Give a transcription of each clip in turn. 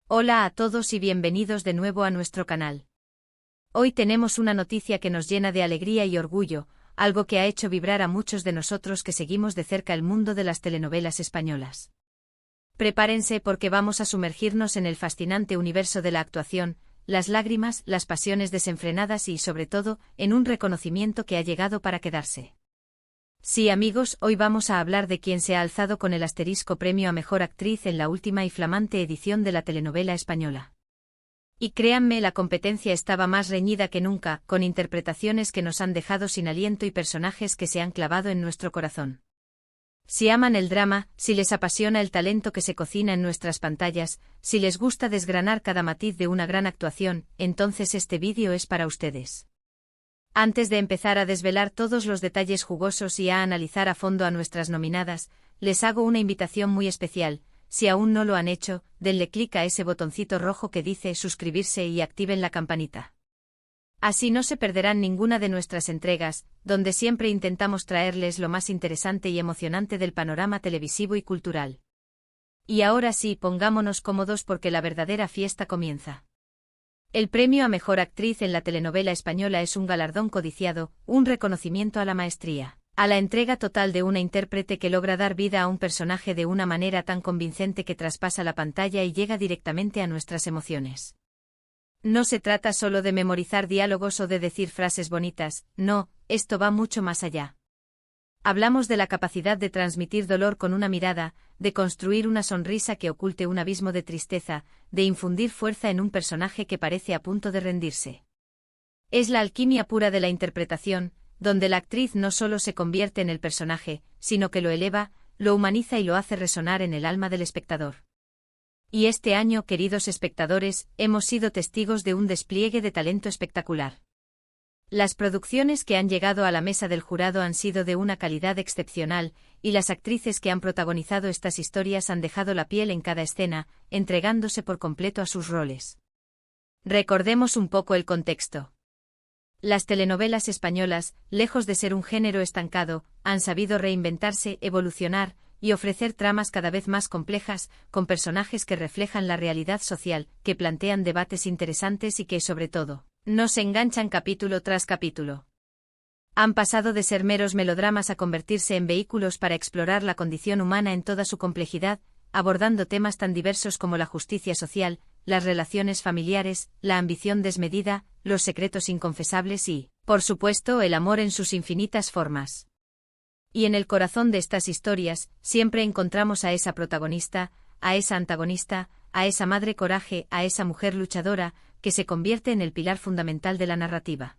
Hola a todos y bienvenidos de nuevo a nuestro canal. Hoy tenemos una noticia que nos llena de alegría y orgullo, algo que ha hecho vibrar a muchos de nosotros que seguimos de cerca el mundo de las telenovelas españolas. Prepárense porque vamos a sumergirnos en el fascinante universo de la actuación, las lágrimas, las pasiones desenfrenadas y, sobre todo, en un reconocimiento que ha llegado para quedarse. Sí, amigos, hoy vamos a hablar de quien se ha alzado con el asterisco premio a Mejor Actriz en la última y flamante edición de la telenovela española. Y créanme, la competencia estaba más reñida que nunca, con interpretaciones que nos han dejado sin aliento y personajes que se han clavado en nuestro corazón. Si aman el drama, si les apasiona el talento que se cocina en nuestras pantallas, si les gusta desgranar cada matiz de una gran actuación, entonces este vídeo es para ustedes. Antes de empezar a desvelar todos los detalles jugosos y a analizar a fondo a nuestras nominadas, les hago una invitación muy especial. Si aún no lo han hecho, denle clic a ese botoncito rojo que dice suscribirse y activen la campanita. Así no se perderán ninguna de nuestras entregas, donde siempre intentamos traerles lo más interesante y emocionante del panorama televisivo y cultural. Y ahora sí, pongámonos cómodos porque la verdadera fiesta comienza. El premio a Mejor Actriz en la telenovela española es un galardón codiciado, un reconocimiento a la maestría, a la entrega total de una intérprete que logra dar vida a un personaje de una manera tan convincente que traspasa la pantalla y llega directamente a nuestras emociones. No se trata solo de memorizar diálogos o de decir frases bonitas, no, esto va mucho más allá. Hablamos de la capacidad de transmitir dolor con una mirada, de construir una sonrisa que oculte un abismo de tristeza, de infundir fuerza en un personaje que parece a punto de rendirse. Es la alquimia pura de la interpretación, donde la actriz no solo se convierte en el personaje, sino que lo eleva, lo humaniza y lo hace resonar en el alma del espectador. Y este año, queridos espectadores, hemos sido testigos de un despliegue de talento espectacular. Las producciones que han llegado a la mesa del jurado han sido de una calidad excepcional, y las actrices que han protagonizado estas historias han dejado la piel en cada escena, entregándose por completo a sus roles. Recordemos un poco el contexto. Las telenovelas españolas, lejos de ser un género estancado, han sabido reinventarse, evolucionar, y ofrecer tramas cada vez más complejas, con personajes que reflejan la realidad social, que plantean debates interesantes y que, sobre todo, nos enganchan capítulo tras capítulo. Han pasado de ser meros melodramas a convertirse en vehículos para explorar la condición humana en toda su complejidad, abordando temas tan diversos como la justicia social, las relaciones familiares, la ambición desmedida, los secretos inconfesables y, por supuesto, el amor en sus infinitas formas. Y en el corazón de estas historias, siempre encontramos a esa protagonista, a esa antagonista, a esa madre coraje, a esa mujer luchadora, que se convierte en el pilar fundamental de la narrativa.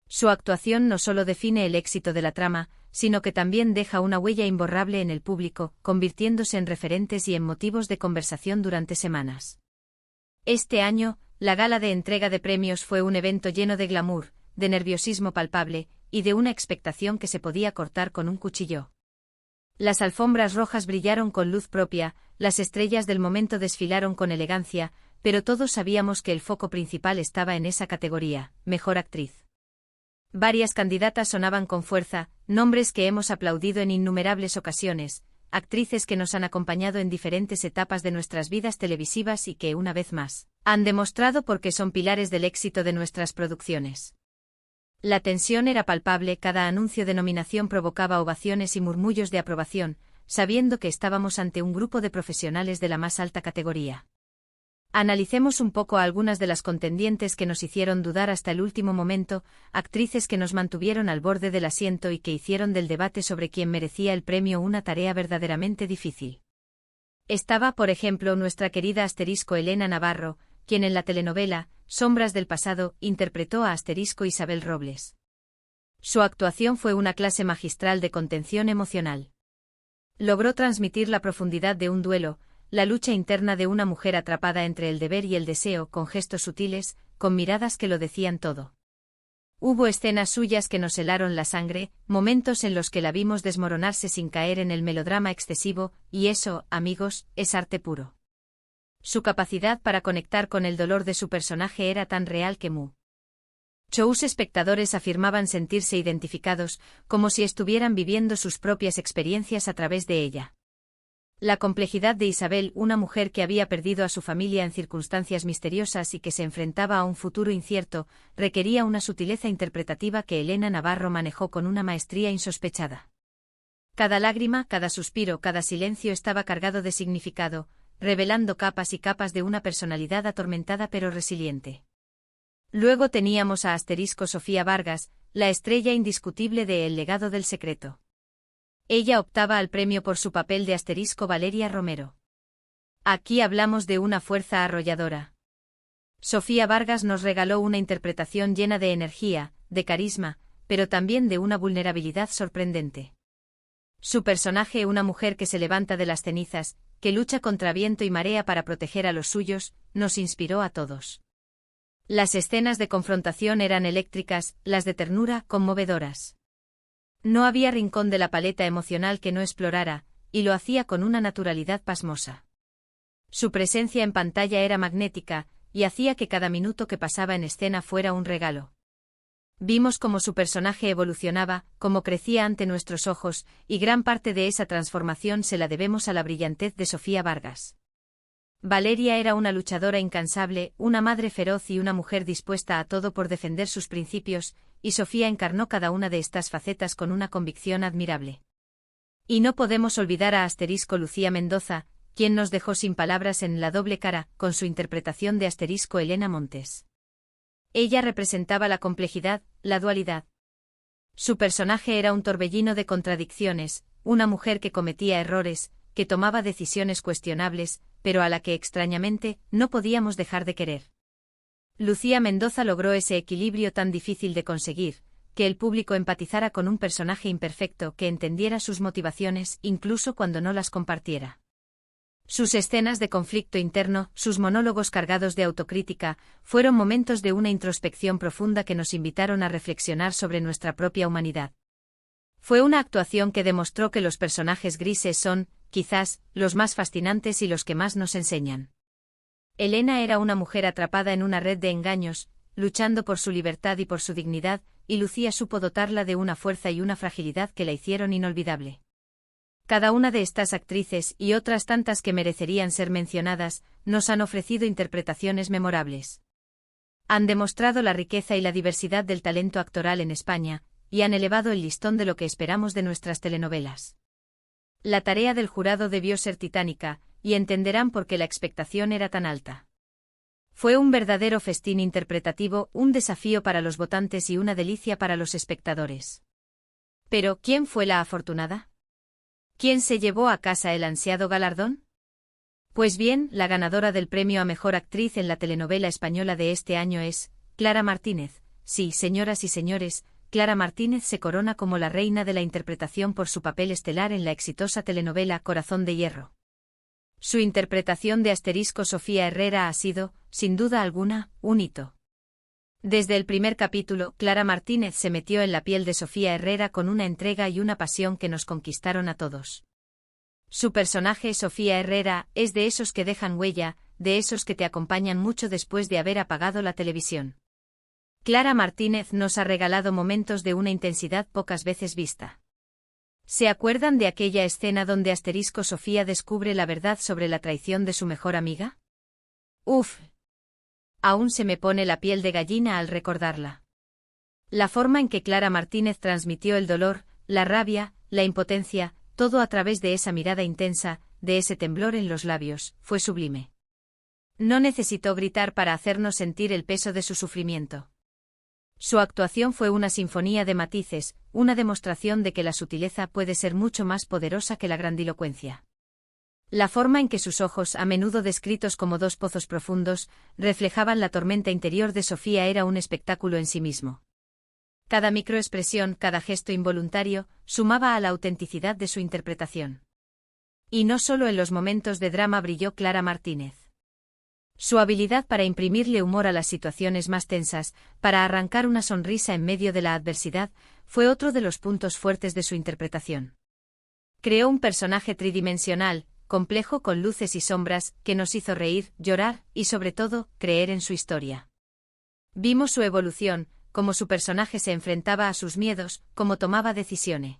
Su actuación no solo define el éxito de la trama, sino que también deja una huella imborrable en el público, convirtiéndose en referentes y en motivos de conversación durante semanas. Este año, la gala de entrega de premios fue un evento lleno de glamour, de nerviosismo palpable, y de una expectación que se podía cortar con un cuchillo. Las alfombras rojas brillaron con luz propia, las estrellas del momento desfilaron con elegancia, pero todos sabíamos que el foco principal estaba en esa categoría, Mejor Actriz. Varias candidatas sonaban con fuerza, nombres que hemos aplaudido en innumerables ocasiones, actrices que nos han acompañado en diferentes etapas de nuestras vidas televisivas y que, una vez más, han demostrado por qué son pilares del éxito de nuestras producciones. La tensión era palpable, cada anuncio de nominación provocaba ovaciones y murmullos de aprobación, sabiendo que estábamos ante un grupo de profesionales de la más alta categoría. Analicemos un poco a algunas de las contendientes que nos hicieron dudar hasta el último momento, actrices que nos mantuvieron al borde del asiento y que hicieron del debate sobre quién merecía el premio una tarea verdaderamente difícil. Estaba, por ejemplo, nuestra querida asterisco Elena Navarro, quien en la telenovela Sombras del pasado interpretó a asterisco Isabel Robles. Su actuación fue una clase magistral de contención emocional. Logró transmitir la profundidad de un duelo, la lucha interna de una mujer atrapada entre el deber y el deseo, con gestos sutiles, con miradas que lo decían todo. Hubo escenas suyas que nos helaron la sangre, momentos en los que la vimos desmoronarse sin caer en el melodrama excesivo, y eso, amigos, es arte puro. Su capacidad para conectar con el dolor de su personaje era tan real que muchos espectadores afirmaban sentirse identificados, como si estuvieran viviendo sus propias experiencias a través de ella. La complejidad de Isabel, una mujer que había perdido a su familia en circunstancias misteriosas y que se enfrentaba a un futuro incierto, requería una sutileza interpretativa que Elena Navarro manejó con una maestría insospechada. Cada lágrima, cada suspiro, cada silencio estaba cargado de significado, revelando capas y capas de una personalidad atormentada pero resiliente. Luego teníamos a Sofía Vargas, la estrella indiscutible de El legado del secreto. Ella optaba al premio por su papel de Valeria Romero. Aquí hablamos de una fuerza arrolladora. Sofía Vargas nos regaló una interpretación llena de energía, de carisma, pero también de una vulnerabilidad sorprendente. Su personaje, una mujer que se levanta de las cenizas, que lucha contra viento y marea para proteger a los suyos, nos inspiró a todos. Las escenas de confrontación eran eléctricas, las de ternura, conmovedoras. No había rincón de la paleta emocional que no explorara, y lo hacía con una naturalidad pasmosa. Su presencia en pantalla era magnética, y hacía que cada minuto que pasaba en escena fuera un regalo. Vimos cómo su personaje evolucionaba, cómo crecía ante nuestros ojos, y gran parte de esa transformación se la debemos a la brillantez de Sofía Vargas. Valeria era una luchadora incansable, una madre feroz y una mujer dispuesta a todo por defender sus principios, y Sofía encarnó cada una de estas facetas con una convicción admirable. Y no podemos olvidar a Lucía Mendoza, quien nos dejó sin palabras en La doble cara, con su interpretación de Elena Montes. Ella representaba la complejidad, la dualidad. Su personaje era un torbellino de contradicciones, una mujer que cometía errores, que tomaba decisiones cuestionables, pero a la que extrañamente no podíamos dejar de querer. Lucía Mendoza logró ese equilibrio tan difícil de conseguir, que el público empatizara con un personaje imperfecto que entendiera sus motivaciones incluso cuando no las compartiera. Sus escenas de conflicto interno, sus monólogos cargados de autocrítica, fueron momentos de una introspección profunda que nos invitaron a reflexionar sobre nuestra propia humanidad. Fue una actuación que demostró que los personajes grises son, quizás, los más fascinantes y los que más nos enseñan. Elena era una mujer atrapada en una red de engaños, luchando por su libertad y por su dignidad, y Lucía supo dotarla de una fuerza y una fragilidad que la hicieron inolvidable. Cada una de estas actrices, y otras tantas que merecerían ser mencionadas, nos han ofrecido interpretaciones memorables. Han demostrado la riqueza y la diversidad del talento actoral en España, y han elevado el listón de lo que esperamos de nuestras telenovelas. La tarea del jurado debió ser titánica, y entenderán por qué la expectación era tan alta. Fue un verdadero festín interpretativo, un desafío para los votantes y una delicia para los espectadores. Pero, ¿quién fue la afortunada? ¿Quién se llevó a casa el ansiado galardón? Pues bien, la ganadora del premio a Mejor Actriz en la telenovela española de este año es Clara Martínez. Sí, señoras y señores, Clara Martínez se corona como la reina de la interpretación por su papel estelar en la exitosa telenovela Corazón de Hierro. Su interpretación de Sofía Herrera ha sido, sin duda alguna, un hito. Desde el primer capítulo, Clara Martínez se metió en la piel de Sofía Herrera con una entrega y una pasión que nos conquistaron a todos. Su personaje, Sofía Herrera, es de esos que dejan huella, de esos que te acompañan mucho después de haber apagado la televisión. Clara Martínez nos ha regalado momentos de una intensidad pocas veces vista. ¿Se acuerdan de aquella escena donde Sofía descubre la verdad sobre la traición de su mejor amiga? ¡Uf! Aún se me pone la piel de gallina al recordarla. La forma en que Clara Martínez transmitió el dolor, la rabia, la impotencia, todo a través de esa mirada intensa, de ese temblor en los labios, fue sublime. No necesitó gritar para hacernos sentir el peso de su sufrimiento. Su actuación fue una sinfonía de matices, una demostración de que la sutileza puede ser mucho más poderosa que la grandilocuencia. La forma en que sus ojos, a menudo descritos como dos pozos profundos, reflejaban la tormenta interior de Sofía era un espectáculo en sí mismo. Cada microexpresión, cada gesto involuntario, sumaba a la autenticidad de su interpretación. Y no solo en los momentos de drama brilló Clara Martínez. Su habilidad para imprimirle humor a las situaciones más tensas, para arrancar una sonrisa en medio de la adversidad, fue otro de los puntos fuertes de su interpretación. Creó un personaje tridimensional, complejo con luces y sombras, que nos hizo reír, llorar y sobre todo, creer en su historia. Vimos su evolución, cómo su personaje se enfrentaba a sus miedos, cómo tomaba decisiones.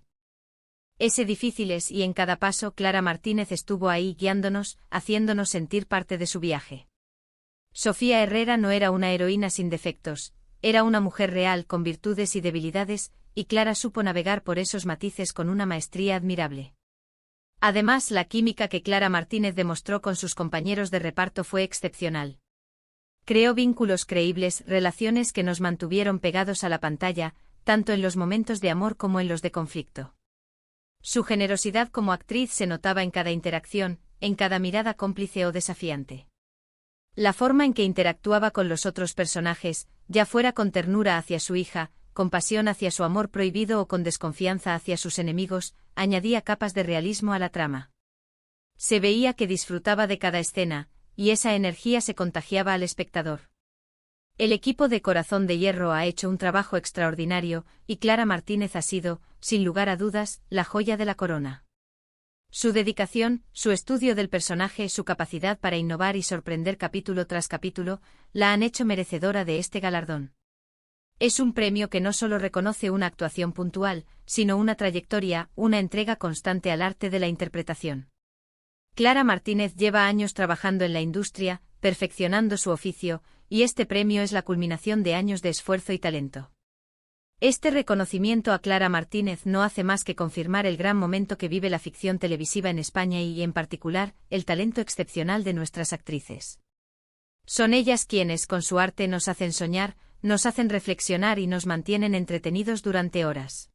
Difíciles y en cada paso Clara Martínez estuvo ahí guiándonos, haciéndonos sentir parte de su viaje. Sofía Herrera no era una heroína sin defectos, era una mujer real con virtudes y debilidades, y Clara supo navegar por esos matices con una maestría admirable. Además, la química que Clara Martínez demostró con sus compañeros de reparto fue excepcional. Creó vínculos creíbles, relaciones que nos mantuvieron pegados a la pantalla, tanto en los momentos de amor como en los de conflicto. Su generosidad como actriz se notaba en cada interacción, en cada mirada cómplice o desafiante. La forma en que interactuaba con los otros personajes, ya fuera con ternura hacia su hija, con pasión hacia su amor prohibido o con desconfianza hacia sus enemigos, añadía capas de realismo a la trama. Se veía que disfrutaba de cada escena, y esa energía se contagiaba al espectador. El equipo de Corazón de Hierro ha hecho un trabajo extraordinario, y Clara Martínez ha sido, sin lugar a dudas, la joya de la corona. Su dedicación, su estudio del personaje, su capacidad para innovar y sorprender capítulo tras capítulo, la han hecho merecedora de este galardón. Es un premio que no solo reconoce una actuación puntual, sino una trayectoria, una entrega constante al arte de la interpretación. Clara Martínez lleva años trabajando en la industria, perfeccionando su oficio, y este premio es la culminación de años de esfuerzo y talento. Este reconocimiento a Clara Martínez no hace más que confirmar el gran momento que vive la ficción televisiva en España y, en particular, el talento excepcional de nuestras actrices. Son ellas quienes, con su arte, nos hacen soñar, nos hacen reflexionar y nos mantienen entretenidos durante horas.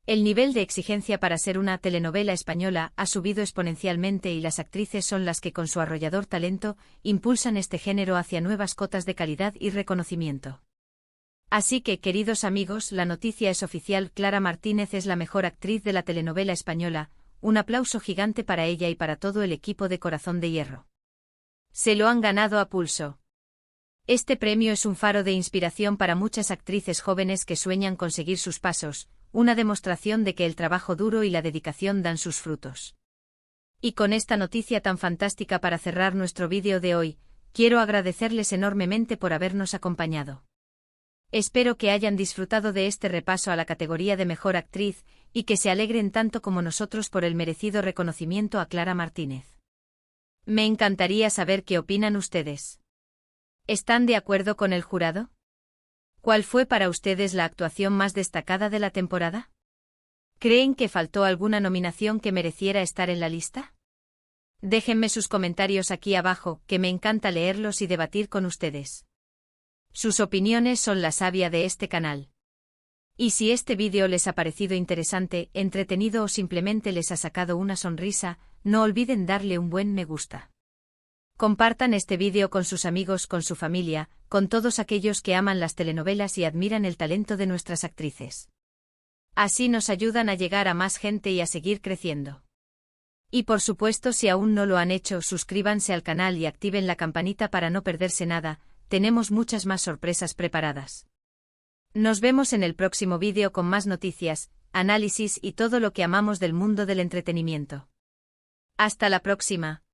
El nivel de exigencia para ser una telenovela española ha subido exponencialmente y las actrices son las que, con su arrollador talento, impulsan este género hacia nuevas cotas de calidad y reconocimiento. Así que, queridos amigos, la noticia es oficial: Clara Martínez es la mejor actriz de la telenovela española. Un aplauso gigante para ella y para todo el equipo de Corazón de Hierro. Se lo han ganado a pulso. Este premio es un faro de inspiración para muchas actrices jóvenes que sueñan con seguir sus pasos, una demostración de que el trabajo duro y la dedicación dan sus frutos. Y con esta noticia tan fantástica para cerrar nuestro vídeo de hoy, quiero agradecerles enormemente por habernos acompañado. Espero que hayan disfrutado de este repaso a la categoría de Mejor Actriz, y que se alegren tanto como nosotros por el merecido reconocimiento a Clara Martínez. Me encantaría saber qué opinan ustedes. ¿Están de acuerdo con el jurado? ¿Cuál fue para ustedes la actuación más destacada de la temporada? ¿Creen que faltó alguna nominación que mereciera estar en la lista? Déjenme sus comentarios aquí abajo, que me encanta leerlos y debatir con ustedes. Sus opiniones son la savia de este canal. Y si este vídeo les ha parecido interesante, entretenido o simplemente les ha sacado una sonrisa, no olviden darle un buen me gusta. Compartan este vídeo con sus amigos, con su familia, con todos aquellos que aman las telenovelas y admiran el talento de nuestras actrices. Así nos ayudan a llegar a más gente y a seguir creciendo. Y por supuesto, si aún no lo han hecho, suscríbanse al canal y activen la campanita para no perderse nada. Tenemos muchas más sorpresas preparadas. Nos vemos en el próximo vídeo con más noticias, análisis y todo lo que amamos del mundo del entretenimiento. Hasta la próxima.